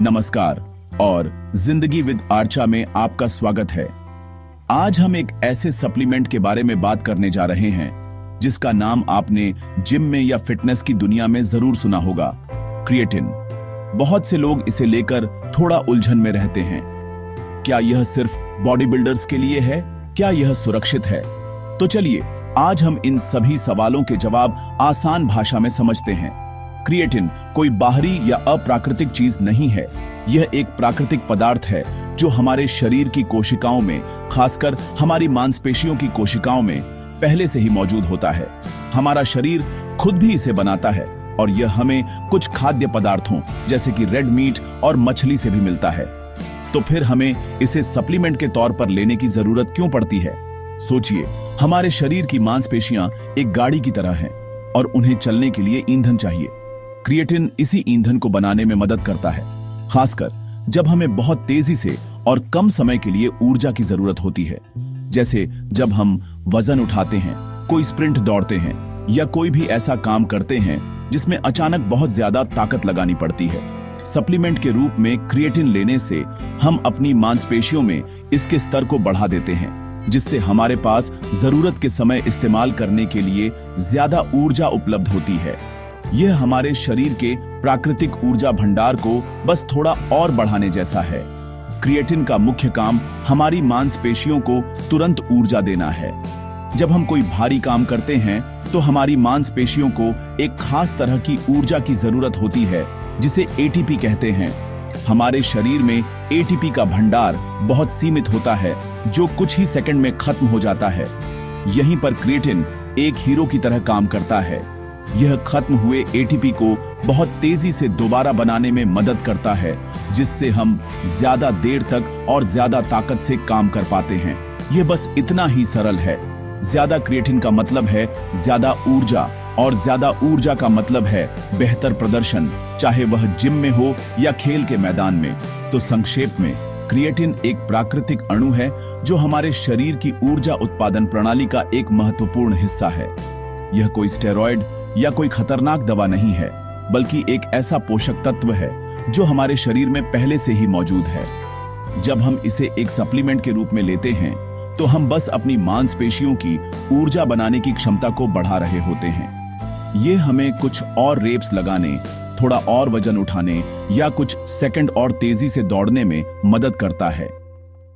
नमस्कार और जिंदगी विद आर्चा में आपका स्वागत है। आज हम एक ऐसे सप्लीमेंट के बारे में बात करने जा रहे हैं जिसका नाम आपने जिम में या फिटनेस की दुनिया में जरूर सुना होगा, क्रिएटिन। बहुत से लोग इसे लेकर थोड़ा उलझन में रहते हैं। क्या यह सिर्फ बॉडी बिल्डर्स के लिए है? क्या यह सुरक्षित है? तो चलिए आज हम इन सभी सवालों के जवाब आसान भाषा में समझते हैं। क्रिएटिन कोई बाहरी या अप्राकृतिक चीज नहीं है। यह एक प्राकृतिक पदार्थ है जो हमारे शरीर की कोशिकाओं में, खासकर हमारी मांसपेशियों की कोशिकाओं में पहले से ही मौजूद होता है। हमारा शरीर खुद भी इसे बनाता है और यह हमें कुछ खाद्य पदार्थों जैसे कि रेड मीट और मछली से भी मिलता है। तो फिर हमें इसे सप्लीमेंट के तौर पर लेने की जरूरत क्यों पड़ती है? सोचिए, हमारे शरीर की मांसपेशियां एक गाड़ी की तरह हैं और उन्हें चलने के लिए ईंधन चाहिए। क्रिएटिन इसी ईंधन को बनाने में मदद करता है, खासकर जब हमें बहुत तेजी से और कम समय के लिए ऊर्जा की जरूरत होती है। जैसे जब हम वजन उठाते हैं, कोई स्प्रिंट दौड़ते हैं या कोई भी ऐसा काम करते हैं जिसमें अचानक बहुत ज्यादा ताकत लगानी पड़ती है। सप्लीमेंट के रूप में क्रिएटिन लेने से हम अपनी मांसपेशियों में इसके स्तर को बढ़ा देते हैं, जिससे हमारे पास जरूरत के समय इस्तेमाल करने के लिए ज्यादा ऊर्जा उपलब्ध होती है। यह हमारे शरीर के प्राकृतिक ऊर्जा भंडार को बस थोड़ा और बढ़ाने जैसा है। क्रिएटिन का मुख्य काम हमारी मांसपेशियों को तुरंत ऊर्जा देना है। जब हम कोई भारी काम करते हैं तो हमारी मांसपेशियों को एक खास तरह की ऊर्जा की जरूरत होती है जिसे एटीपी कहते हैं। हमारे शरीर में एटीपी का भंडार बहुत सीमित होता है जो कुछ ही सेकंड में खत्म हो जाता है। यहीं पर क्रिएटिन एक हीरो की तरह काम करता है। यह खत्म हुए एटीपी को बहुत तेजी से दोबारा बनाने में मदद करता है, जिससे हम ज्यादा देर तक और ज्यादा ताकत से काम कर पाते हैं। यह बस इतना ही सरल है। ज्यादा क्रिएटिन का मतलब है ज्यादा ऊर्जा और ज्यादा ऊर्जा का मतलब है बेहतर प्रदर्शन, चाहे वह जिम में हो या खेल के मैदान में। तो संक्षेप में, क्रिएटिन एक प्राकृतिक अणु है जो हमारे शरीर की ऊर्जा उत्पादन प्रणाली का एक महत्वपूर्ण हिस्सा है। यह कोई स्टेरॉयड या कोई खतरनाक दवा नहीं है, बल्कि एक ऐसा पोषक तत्व है जो हमारे शरीर में पहले से ही मौजूद है। जब हम इसे एक सप्लीमेंट के रूप में लेते हैं तो हम बस अपनी मांसपेशियों की ऊर्जा बनाने की क्षमता को बढ़ा रहे होते हैं। ये हमें कुछ और रेप्स लगाने, थोड़ा और वजन उठाने या कुछ सेकंड और तेजी से दौड़ने में मदद करता है।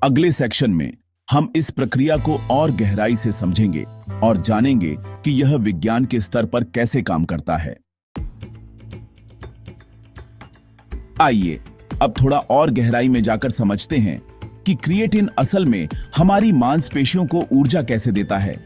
अगले सेक्शन में हम इस प्रक्रिया को और गहराई से समझेंगे और जानेंगे कि यह विज्ञान के स्तर पर कैसे काम करता है। आइए अब थोड़ा और गहराई में जाकर समझते हैं कि क्रिएटिन असल में हमारी मांसपेशियों को ऊर्जा कैसे देता है।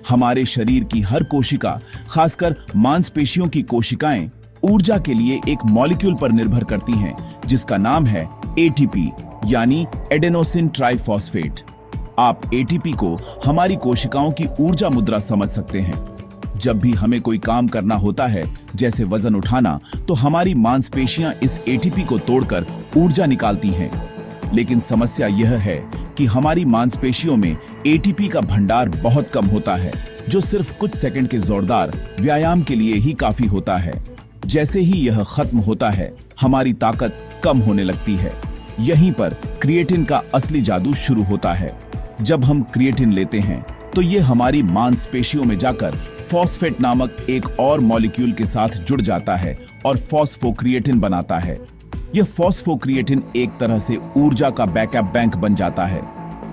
हमारे शरीर की हर कोशिका, खासकर मांसपेशियों की कोशिकाएं, ऊर्जा के लिए एक मॉलिक्यूल पर निर्भर करती हैं जिसका नाम है एटीपी, यानी एडेनोसिन ट्राइफॉस्फेट। आप एटीपी को हमारी कोशिकाओं की ऊर्जा मुद्रा समझ सकते हैं। जब भी हमें कोई काम करना होता है, जैसे वजन उठाना, तो हमारी मांसपेशियां इस एटीपी को तोड़कर ऊर्जा निकालती हैं। लेकिन समस्या यह है कि हमारी मांसपेशियों में एटीपी का भंडार बहुत कम होता है, जो सिर्फ कुछ सेकंड के जोरदार व्यायाम के लिए ही काफी होता है। जैसे ही यह खत्म होता है, हमारी ताकत कम होने लगती है। यहीं पर क्रिएटिन का असली जादू शुरू होता है। जब हम क्रिएटिन लेते हैं तो ये हमारी मांसपेशियों में जाकर फॉस्फेट नामक एक और मॉलिक्यूल के साथ जुड़ जाता है और फॉस्फोक्रिएटिन बनाता है। यह फॉस्फोक्रिएटिन एक तरह से ऊर्जा का बैकअप बैंक बन जाता है।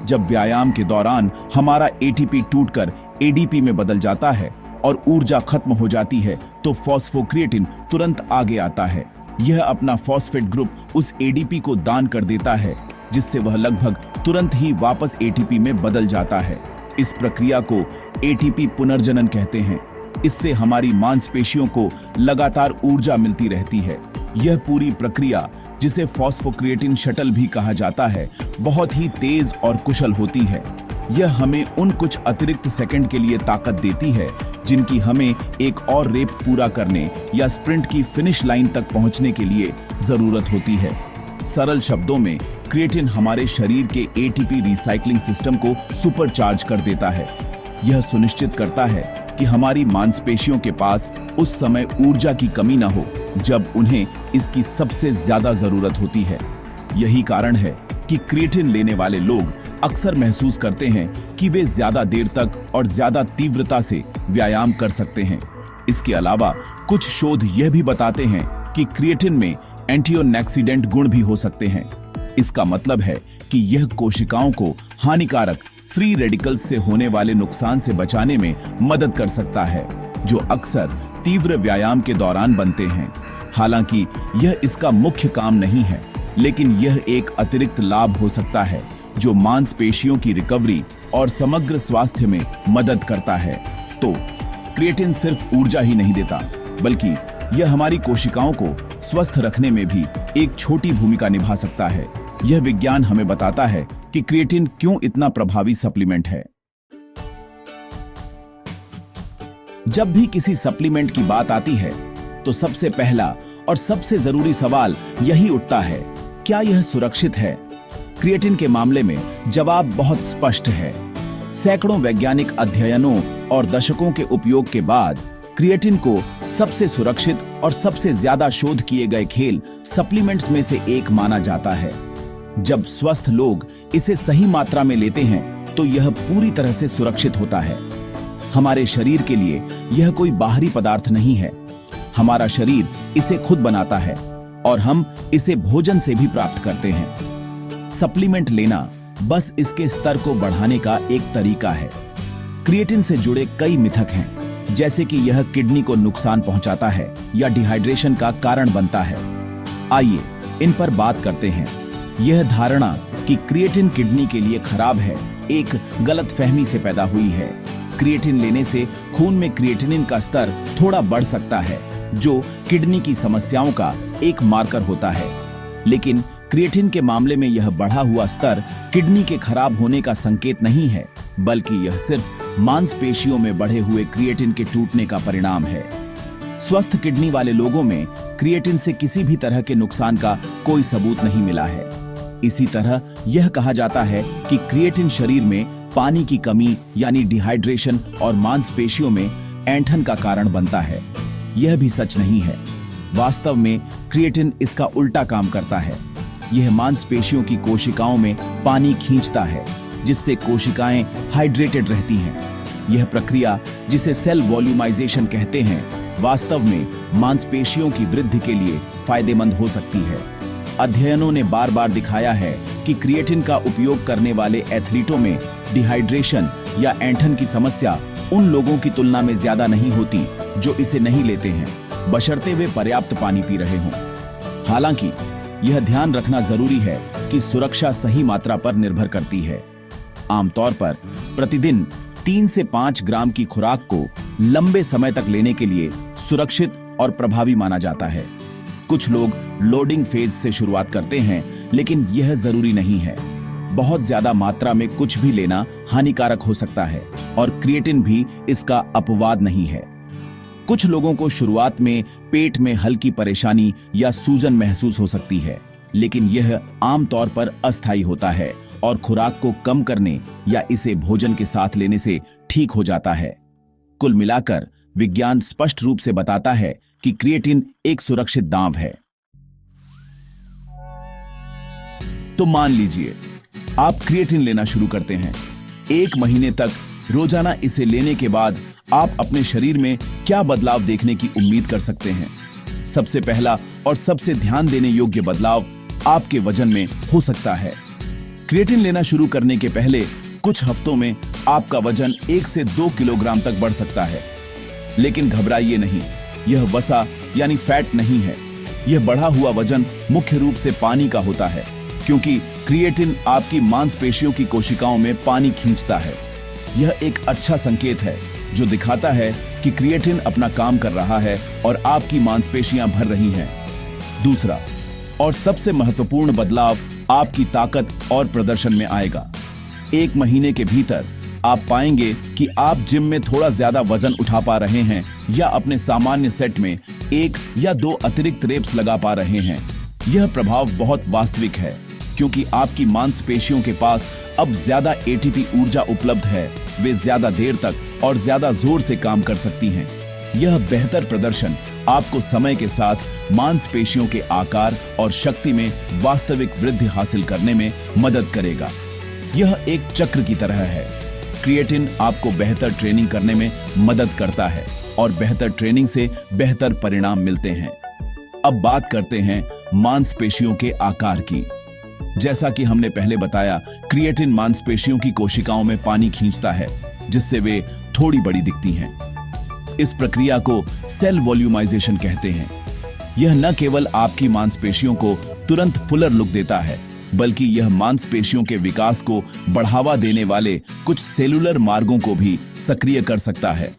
जब व्यायाम के दौरान हमारा एटीपी टूटकर एडीपी में बदल जाता है और ऊर्जा खत्म हो जाती है, तो फॉस्फोक्रिएटिन तुरंत आगे आता है। यह अपना फॉस्फेट ग्रुप उस एडीपी को दान कर देता है, जिससे वह लगभग तुरंत ही वापस एटीपी में बदल जाता है। इस प्रक्रिया को एटीपी पुनर्जनन कहते हैं। इससे हमारी मांसपेशियों को लगातार ऊर्जा मिलती रहती है। यह पूरी प्रक्रिया, जिसे फॉस्फोक्रिएटिन शटल भी कहा जाता है, बहुत ही तेज और कुशल होती है। यह हमें उन कुछ अतिरिक्त सेकंड के लिए ताकत देती है जिनकी हमें एक और रेप पूरा करने या स्प्रिंट की फिनिश लाइन तक पहुंचने के लिए जरूरत होती है। सरल शब्दों में, क्रिएटिन हमारे शरीर के एटीपी रिसाइकलिंग सिस्टम को सुपरचार्ज कर देता है। यह सुनिश्चित करता है कि हमारी मांसपेशियों के पास उस समय ऊर्जा की कमी न हो जब उन्हें इसकी सबसे ज्यादा जरूरत होती है। यही कारण है कि क्रिएटिन लेने वाले लोग अक्सर महसूस करते हैं कि वे ज्यादा देर तक और ज्यादा तीव्रता से व्यायाम कर सकते हैं। इसके अलावा कुछ शोध यह भी बताते हैं कि क्रिएटिन में एंटीऑक्सीडेंट गुण भी हो सकते हैं। इसका मतलब है कि यह कोशिकाओं को हानिकारक फ्री रेडिकल्स से होने वाले नुकसान से बचाने में मदद कर सकता है, जो अक्सर तीव्र व्यायाम के दौरान बनते हैं। हालांकि यह इसका मुख्य काम नहीं है, लेकिन यह एक अतिरिक्त लाभ हो सकता है जो मांसपेशियों की रिकवरी और समग्र स्वास्थ्य में मदद करता है। तो क्रिएटिन सिर्फ ऊर्जा ही नहीं देता, बल्कि यह हमारी कोशिकाओं को स्वस्थ रखने में भी एक छोटी भूमिका निभा सकता है। यह विज्ञान हमें बताता है कि क्रिएटिन क्यों इतना प्रभावी सप्लीमेंट है। जब भी किसी सप्लीमेंट की बात आती है तो सबसे पहला और सबसे जरूरी सवाल यही उठता है, क्या यह सुरक्षित है? क्रिएटिन के मामले में जवाब बहुत स्पष्ट है। सैकड़ों वैज्ञानिक अध्ययनों और दशकों के उपयोग के बाद क्रिएटिन को सबसे सुरक्षित और सबसे ज्यादा शोध किए गए खेल सप्लीमेंट्स में से एक माना जाता है। जब स्वस्थ लोग इसे सही मात्रा में लेते हैं तो यह पूरी तरह से सुरक्षित होता है। हमारे शरीर के लिए यह कोई बाहरी पदार्थ नहीं है। हमारा शरीर इसे खुद बनाता है और हम इसे भोजन से भी प्राप्त करते हैं। सप्लीमेंट लेना बस इसके स्तर को बढ़ाने का एक तरीका है। क्रिएटिन से जुड़े कई मिथक हैं, जैसे कि यह किडनी को नुकसान पहुंचाता है या डिहाइड्रेशन का कारण बनता है। आइए इन पर बात करते हैं। यह धारणा कि क्रिएटिन किडनी के लिए खराब है, एक गलतफहमी से पैदा हुई है। क्रिएटिन लेने से खून में क्रिएटिनिन का स्तर थोड़ा बढ़ सकता है, जो किडनी की समस्याओं का एक मार्कर होता है। लेकिन क्रिएटिन के मामले में यह बढ़ा हुआ स्तर किडनी के खराब होने का संकेत नहीं है, बल्कि यह सिर्फ मांसपेशियों में बढ़े हुए क्रिएटिन के टूटने का परिणाम है। स्वस्थ किडनी वाले लोगों में क्रिएटिन से किसी भी तरह के नुकसान का कोई सबूत नहीं मिला है। इसी तरह यह कहा जाता है कि क्रिएटिन शरीर में पानी की कमी यानी डिहाइड्रेशन और मांसपेशियों में ऐंठन का कारण बनता है। यह भी सच नहीं है। वास्तव में क्रिएटिन इसका उल्टा काम करता है। यह मांसपेशियों की कोशिकाओं में पानी खींचता है, जिससे कोशिकाएं हाइड्रेटेड रहती हैं। यह प्रक्रिया, जिसे सेल वॉल्यूमाइजेशन कहते हैं, वास्तव में मांसपेशियों की वृद्धि के लिए फायदेमंद हो सकती है। अध्ययनों ने बार बार दिखाया है कि क्रिएटिन का उपयोग करने वाले एथलीटों में डिहाइड्रेशन या ऐंठन की समस्या उन लोगों की तुलना में ज्यादा नहीं होती जो इसे नहीं लेते हैं, बशर्ते वे पर्याप्त पानी पी रहे हों। हालांकि यह ध्यान रखना जरूरी है कि सुरक्षा सही मात्रा पर निर्भर करती है। आमतौर पर प्रतिदिन 3 से 5 ग्राम की खुराक को लंबे समय तक लेने के लिए सुरक्षित और प्रभावी माना जाता है। कुछ लोग लोडिंग फेज से शुरुआत करते हैं, लेकिन यह जरूरी नहीं है। बहुत ज्यादा मात्रा में कुछ भी लेना हानिकारक हो सकता है और क्रिएटिन भी इसका अपवाद नहीं है। कुछ लोगों को शुरुआत में पेट में हल्की परेशानी या सूजन महसूस हो सकती है, लेकिन यह आमतौर पर अस्थायी होता है और खुराक को कम करने या इसे भोजन के साथ लेने से ठीक हो जाता है। कुल मिलाकर विज्ञान स्पष्ट रूप से बताता है कि क्रिएटिन एक सुरक्षित दांव है। तो मान लीजिए आप क्रिएटिन लेना शुरू करते हैं। 1 महीने तक रोजाना इसे लेने के बाद आप अपने शरीर में क्या बदलाव देखने की उम्मीद कर सकते हैं? सबसे पहला और सबसे ध्यान देने योग्य बदलाव आपके वजन में हो सकता है। क्रिएटिन लेना शुरू करने के पहले कुछ हफ्तों में आपका वजन 1 से 2 किलोग्राम तक बढ़ सकता है। लेकिन घबराइए नहीं, यह वसा यानी फैट नहीं है। यह बढ़ा हुआ वजन मुख्य रूप से पानी का होता है, क्योंकि क्रिएटिन आपकी मांसपेशियों की कोशिकाओं में पानी खींचता है। यह एक अच्छा संकेत है जो दिखाता है कि क्रिएटिन अपना काम कर रहा है और आपकी मांसपेशियां भर रही हैं। दूसरा और सबसे महत्वपूर्ण बदलाव आपकी ताकत और प्रदर्शन में आएगा। 1 महीने के भीतर आप पाएंगे कि आप जिम में थोड़ा ज्यादा वजन उठा पा रहे हैं या अपने सामान्य सेट में 1 या 2 अतिरिक्त रेप्स लगा पा रहे हैं। यह प्रभाव बहुत वास्तविक है, क्योंकि आपकी मांसपेशियों के पास अब ज्यादा एटीपी ऊर्जा उपलब्ध है। वे ज्यादा देर तक और ज्यादा जोर से काम कर सकती हैं। यह बेहतर प्रदर्शन आपको समय के साथ मांसपेशियों के आकार और शक्ति में वास्तविक वृद्धि हासिल करने में मदद करेगा। यह एक चक्र की तरह है। क्रिएटिन आपको बेहतर ट्रेनिंग करने में मदद करता है और बेहतर ट्रेनिंग से बेहतर परिणाम मिलते हैं। अब बात करते हैं मांसपेशियों के आकार की। जैसा कि हमने पहले बताया, क्रिएटिन मांसपेशियों की कोशिकाओं में पानी खींचता है, जिससे वे थोड़ी बड़ी दिखती हैं। इस प्रक्रिया को सेल वॉल्यूमाइजेशन कहते हैं। यह न केवल आपकी मांसपेशियों को तुरंत फुलर लुक देता है, बल्कि यह मांसपेशियों के विकास को बढ़ावा देने वाले कुछ सेलुलर मार्गों को भी सक्रिय कर सकता है।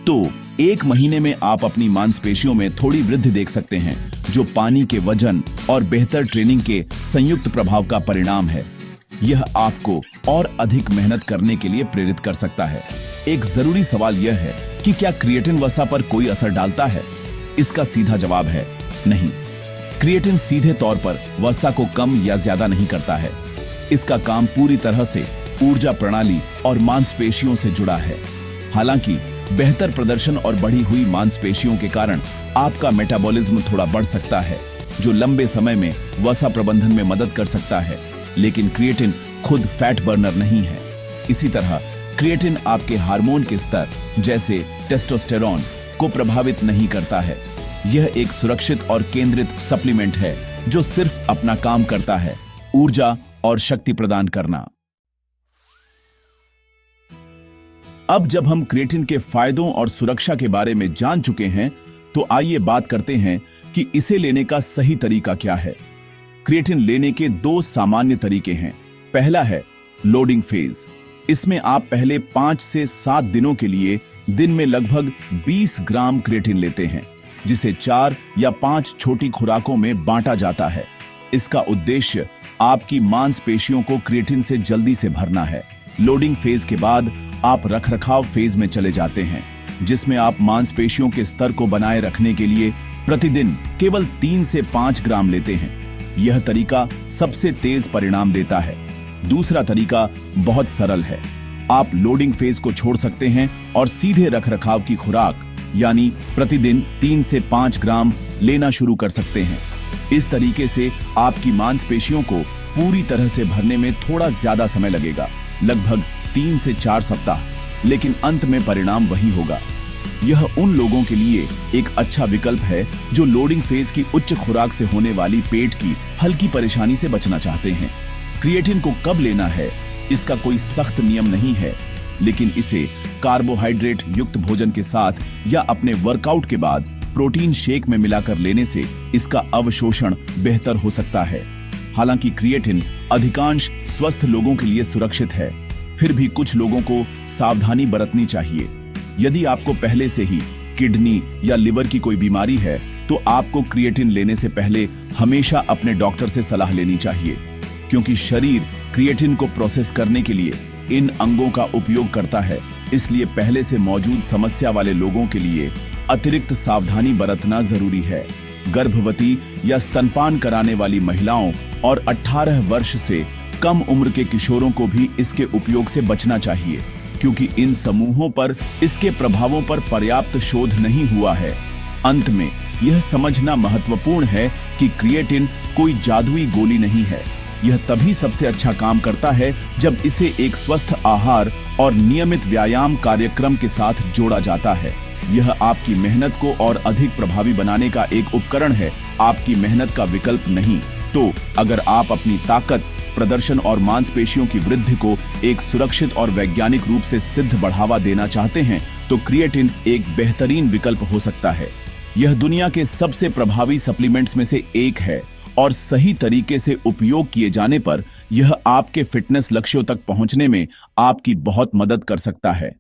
तो 1 महीने में आप अपनी मांसपेशियों में थोड़ी वृद्धि देख सकते हैं, जो पानी के वजन और बेहतर ट्रेनिंग के संयुक्त प्रभाव का परिणाम है। यह आपको और अधिक मेहनत करने के लिए प्रेरित कर सकता है। एक जरूरी सवाल यह है कि क्या क्रिएटिन वसा पर कोई असर डालता है? इसका सीधा जवाब है नहीं। क्रिएटिन सीधे तौर पर वसा को कम या ज्यादा नहीं करता है। इसका काम पूरी तरह से ऊर्जा प्रणाली और मांसपेशियों से जुड़ा है। हालांकि बेहतर प्रदर्शन और बढ़ी हुई मांसपेशियों के कारण आपका मेटाबॉलिज्म थोड़ा बढ़ सकता है, जो लंबे समय में वसा प्रबंधन में मदद कर सकता है। लेकिन क्रिएटिन खुद फैट बर्नर नहीं है। इसी तरह क्रिएटिन आपके हार्मोन के स्तर जैसे टेस्टोस्टेरोन को प्रभावित नहीं करता है। यह एक सुरक्षित और केंद्रित सप्लीमेंट है जो सिर्फ अपना काम करता है, ऊर्जा और शक्ति प्रदान करना। अब जब हम क्रिएटिन के फायदों और सुरक्षा के बारे में जान चुके हैं, तो आइए बात करते हैं कि इसे लेने का सही तरीका क्या है। क्रिएटिन लेने के 2 सामान्य तरीके हैं। पहला है लोडिंग फेज। इसमें आप पहले 5 से 7 दिनों के लिए दिन में लगभग 20 ग्राम क्रिएटिन लेते हैं, जिसे 4 या 5 छोटी खुराकों में बांटा जाता है। इसका उद्देश्य आपकी मांसपेशियों को क्रिएटिन से जल्दी से भरना है। लोडिंग फेज के बाद आप रखरखाव फेज में चले जाते हैं, जिसमें आप मांसपेशियों के स्तर को बनाए रखने के लिए प्रतिदिन केवल 3 से 5 ग्राम लेते हैं। यह तरीका सबसे तेज परिणाम देता है। दूसरा तरीका बहुत सरल है। आप लोडिंग फेज को छोड़ सकते हैं और सीधे रखरखाव की खुराक यानी प्रतिदिन 3 से 5 ग्राम लेना शुरू कर सकते हैं। इस तरीके से आपकी मांसपेशियों को पूरी तरह से भरने में थोड़ा ज्यादा समय लगेगा, लगभग 3 से 4 सप्ताह, लेकिन अंत में परिणाम वही होगा। यह उन लोगों के लिए एक अच्छा विकल्प है जो लोडिंग फेज की उच्च खुराक से होने वाली पेट की हल्की परेशानी से बचना चाहते हैं। क्रिएटिन को कब लेना है, इसका कोई सख्त नियम नहीं है, लेकिन इसे कार्बोहाइड्रेट युक्त भोजन के साथ या अपने वर्कआउट के बाद प्रोटीन शेक में मिलाकर लेने से इसका अवशोषण बेहतर हो सकता है। हालांकि क्रिएटिन अधिकांश स्वस्थ लोगों के लिए सुरक्षित है, फिर भी कुछ लोगों को सावधानी बरतनी चाहिए। यदि आपको पहले से ही किडनी या लिवर की कोई बीमारी है, तो आपको क्रिएटिन लेने से पहले हमेशा अपने डॉक्टर से सलाह लेनी चाहिए, क्योंकि शरीर क्रिएटिन को प्रोसेस करने के लिए इन अंगों का उपयोग करता है। इसलिए पहले से मौजूद समस्या वाले लोगों के लिए अतिरिक्त सावधानी बरतना जरूरी है। गर्भवती या स्तनपान कराने वाली महिलाओं और 18 वर्ष से कम उम्र के किशोरों को भी इसके उपयोग से बचना चाहिए, क्योंकि इन समूहों पर इसके प्रभावों पर पर्याप्त शोध नहीं हुआ है। अंत में यह समझना महत्वपूर्ण है कि क्रिएटिन कोई जादुई गोली नहीं है। यह तभी सबसे अच्छा काम करता है जब इसे एक स्वस्थ आहार और नियमित व्यायाम कार्यक्रम के साथ जोड़ा जाता है। यह आपकी मेहनत को और अधिक प्रभावी बनाने का एक उपकरण है, आपकी मेहनत का विकल्प नहीं। तो अगर आप अपनी ताकत, प्रदर्शन और मांसपेशियों की वृद्धि को एक सुरक्षित और वैज्ञानिक रूप से सिद्ध बढ़ावा देना चाहते हैं, तो क्रिएटिन एक बेहतरीन विकल्प हो सकता है। यह दुनिया के सबसे प्रभावी सप्लीमेंट्स में से एक है और सही तरीके से उपयोग किए जाने पर यह आपके फिटनेस लक्ष्यों तक पहुंचने में आपकी बहुत मदद कर सकता है।